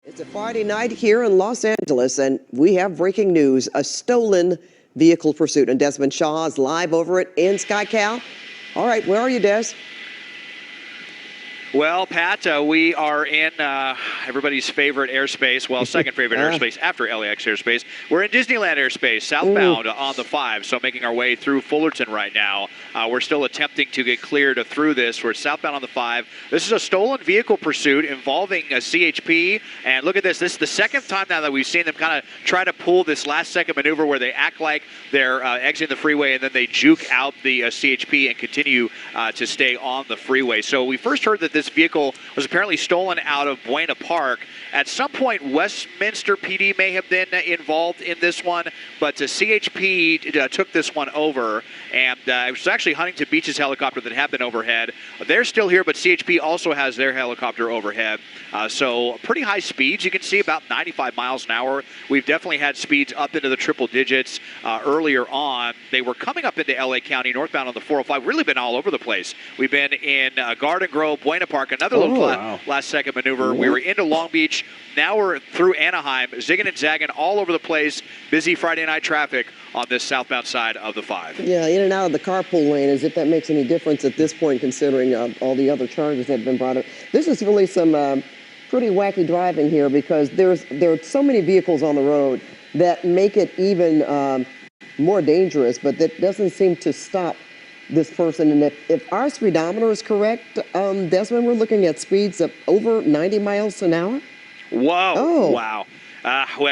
It's a Friday night here in Los Angeles, and we have breaking news, a stolen vehicle pursuit. And Desmond Shaw is live over it in SkyCal. All right, where are you, Des? Well, Pat, we are in everybody's favorite airspace, well, second favorite airspace after LAX airspace. We're in Disneyland airspace, southbound on the 5, so making our way through Fullerton right now. We're still attempting to get cleared through this. We're southbound on the 5. This is a stolen vehicle pursuit involving a CHP, and look at this. This is the second time now that we've seen them kind of try to pull this last-second maneuver where they act like they're exiting the freeway, and then they juke out the CHP and continue to stay on the freeway. So we first heard that this vehicle was apparently stolen out of Buena Park. At some point, Westminster PD may have been involved in this one, but CHP took this one over, and it was actually Huntington Beach's helicopter that had been overhead. They're still here, but CHP also has their helicopter overhead. So pretty high speeds. You can see about 95 miles an hour. We've definitely had speeds up into the triple digits earlier on. They were coming up into LA County northbound on the 405. Really been all over the place. We've been in Garden Grove, Buena Park, another little last-second maneuver. We were into Long Beach. Now we're through Anaheim, zigging and zagging all over the place. Busy Friday night traffic on this southbound side of the 5. Yeah, in and out of the carpool lane, as if that makes any difference at this point, considering all the other charges that have been brought up. This is really some pretty wacky driving here, because there are so many vehicles on the road that make it even more dangerous, but that doesn't seem to stop this person. And if our speedometer is correct, Desmond, we're looking at speeds of over 90 miles an hour. Whoa. Oh. Wow.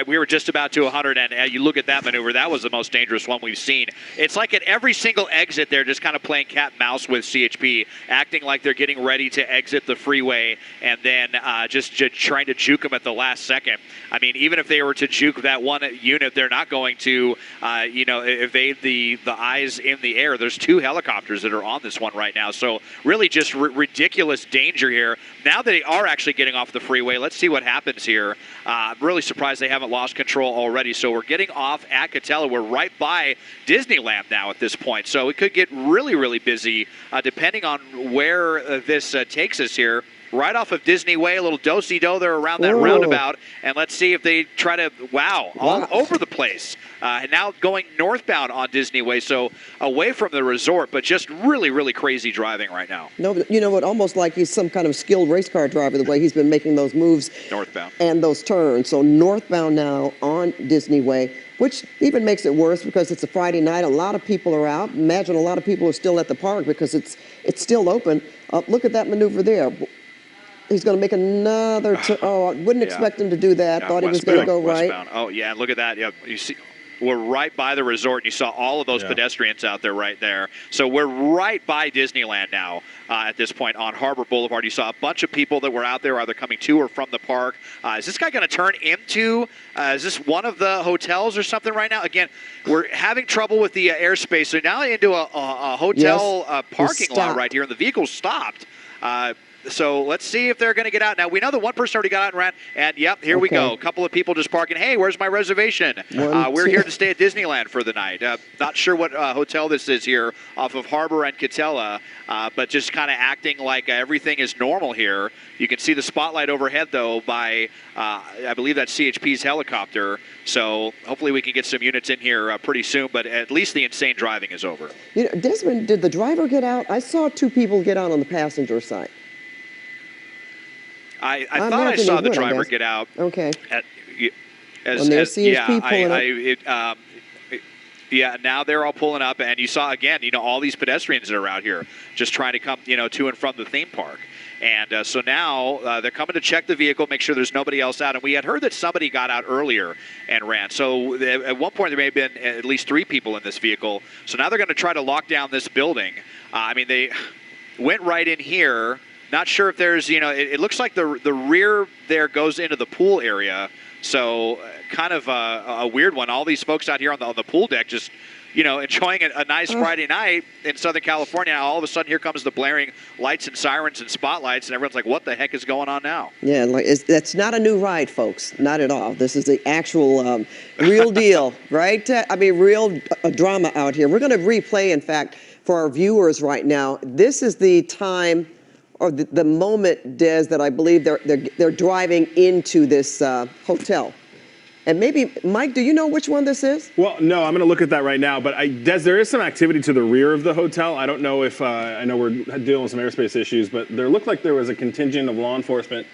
We were just about to 100, and you look at that maneuver. That was the most dangerous one we've seen. It's like at every single exit, they're just kind of playing cat and mouse with CHP, acting like they're getting ready to exit the freeway, and then just trying to juke them at the last second. I mean, even if they were to juke that one unit, they're not going to, evade the eyes in the air. There's 2 helicopters that are on this one right now. So really just ridiculous danger here. Now that they are actually getting off the freeway, let's see what happens here. I'm really surprised they haven't lost control already. So we're getting off at Catella. We're right by Disneyland now at this point. So it could get really, really busy depending on where this takes us here. Right off of Disney Way, a little do-si-do there around that roundabout. And let's see if they try to, all over the place. And now going northbound on Disney Way, so away from the resort, but just really, really crazy driving right now. No, you know what? Almost like he's some kind of skilled race car driver, the way he's been making those moves. Northbound. And those turns. So northbound now on Disney Way, which even makes it worse because it's a Friday night. A lot of people are out. Imagine a lot of people are still at the park because it's still open. Look at that maneuver there. He's going to make another turn. Oh, I wouldn't expect him to do that. Thought he was going to go right. Oh, yeah, look at that. Yeah, you see, we're right by the resort, and you saw all of those pedestrians out there right there. So we're right by Disneyland now at this point on Harbor Boulevard. You saw a bunch of people that were out there either coming to or from the park. Is this guy going to turn into, is this one of the hotels or something right now? Again, we're having trouble with the airspace. So now into a hotel parking lot right here, and the vehicle's stopped. So let's see if they're going to get out. Now, we know that one person already got out and ran, and yep, here we go. A couple of people just parking. Hey, where's my reservation? We're here to stay at Disneyland for the night. Not sure what hotel this is here off of Harbor and Catella, but just kind of acting like everything is normal here. You can see the spotlight overhead, though, by, I believe that's CHP's helicopter. So hopefully we can get some units in here pretty soon, but at least the insane driving is over. You know, Desmond, did the driver get out? I saw 2 people get out on the passenger side. I thought I saw the driver get out. Okay. As CHP pulling up. Yeah, now they're all pulling up, and you saw again, all these pedestrians that are out here just trying to come, to and from the theme park. And so now they're coming to check the vehicle, make sure there's nobody else out. And we had heard that somebody got out earlier and ran. So at one point there may have been at least 3 people in this vehicle. So now they're going to try to lock down this building. They went right in here. Not sure if there's, it looks like the rear there goes into the pool area. So kind of a weird one. All these folks out here on the pool deck just, enjoying a nice Friday night in Southern California. Now all of a sudden here comes the blaring lights and sirens and spotlights, and everyone's like, what the heck is going on now? Yeah, that's not a new ride, folks. Not at all. This is the actual real deal, right? Real drama out here. We're going to replay, in fact, for our viewers right now. This is the time or the moment, Des, that I believe they're driving into this hotel. And maybe, Mike, do you know which one this is? Well, no, I'm going to look at that right now. But Des, there is some activity to the rear of the hotel. I don't know if I know we're dealing with some airspace issues, but there looked like there was a contingent of law enforcement.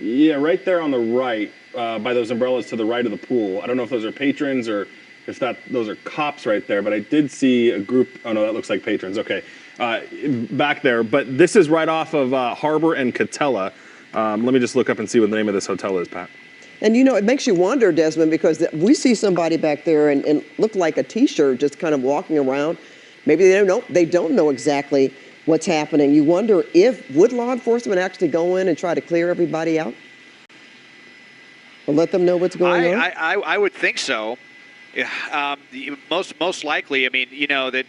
Yeah, right there on the right, by those umbrellas to the right of the pool. I don't know if those are patrons or if those are cops right there. But I did see a group. Oh no, that looks like patrons. Okay, back there. But this is right off of Harbor and Catella. Let me just look up and see what the name of this hotel is, Pat. And you know, it makes you wonder, Desmond, because we see somebody back there and look like a T-shirt just kind of walking around. Maybe they don't know exactly what's happening. You wonder would law enforcement actually go in and try to clear everybody out? Or let them know what's going on? I would think so. Yeah, most likely. I mean, you know, that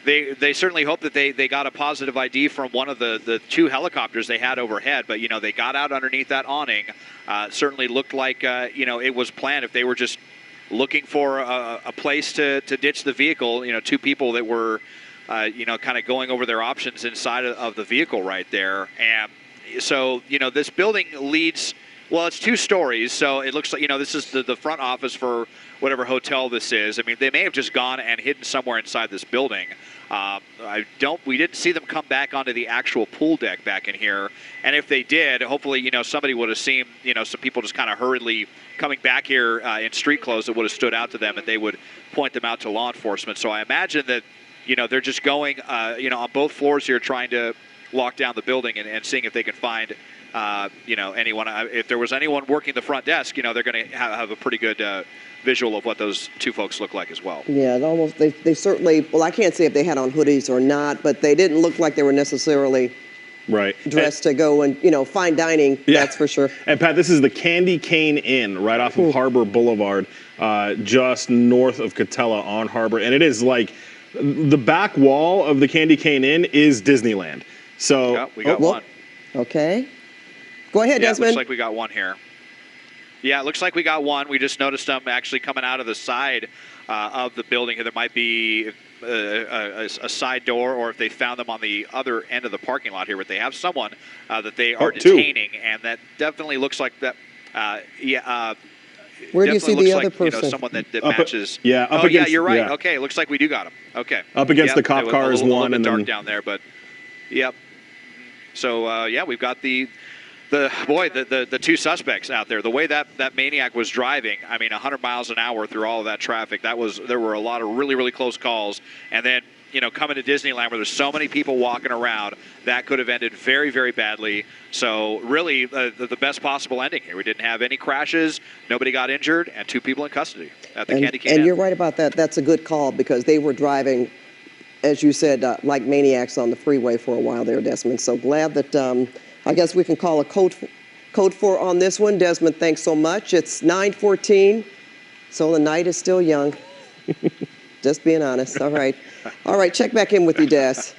they certainly hope that they got a positive ID from one of the two helicopters they had overhead, but you know, they got out underneath that awning. Certainly looked like you know, it was planned. If they were just looking for a place to ditch the vehicle, you know, two people that were you know, kind of going over their options inside of the vehicle right there. And so, you know, this building leads, well, it's 2 stories, so it looks like, you know, this is the front office for whatever hotel this is. I mean, they may have just gone and hidden somewhere inside this building. We didn't see them come back onto the actual pool deck back in here. And if they did, hopefully, you know, somebody would have seen, you know, some people just kind of hurriedly coming back here in street clothes that would have stood out to them, and they would point them out to law enforcement. So I imagine that, you know, they're just going, you know, on both floors here trying to lock down the building and seeing if they can find, you know, anyone. If there was anyone working the front desk, you know, they're going to have a pretty good visual of what those 2 folks look like as well. Yeah, they certainly, well, I can't say if they had on hoodies or not, but they didn't look like they were necessarily dressed to go and, you know, fine dining, that's for sure. And Pat, this is the Candy Cane Inn right off of Harbor Boulevard, just north of Catella on Harbor. And it is like, the back wall of the Candy Cane Inn is Disneyland. So yeah, we got one. Okay. Go ahead, Desmond. Looks like we got one here. Yeah, it looks like we got one. We just noticed them actually coming out of the side of the building. There might be a side door, or if they found them on the other end of the parking lot here, where they have someone that they are detaining, and that definitely looks like that. Where do you see the other person? You know, someone that matches. Up against, yeah, you're right. Yeah. Okay, looks like we do got him. Okay. Up against the cop car is one, and then dark down there, but yep. So yeah, we've got the 2 suspects out there. The way that maniac was driving, I mean, 100 miles an hour through all of that traffic, there were a lot of really, really close calls. And then, you know, coming to Disneyland where there's so many people walking around, that could have ended very, very badly. So really the best possible ending here. We didn't have any crashes, nobody got injured, and 2 people in custody at the Candy Cane Inn. And you're right about that. That's a good call, because they were driving, as you said, like maniacs on the freeway for a while there, Desmond. So glad that I guess we can call a code 4 on this one. Desmond, thanks so much. It's 9:14, so the night is still young. Just being honest. All right. All right, check back in with you, Des.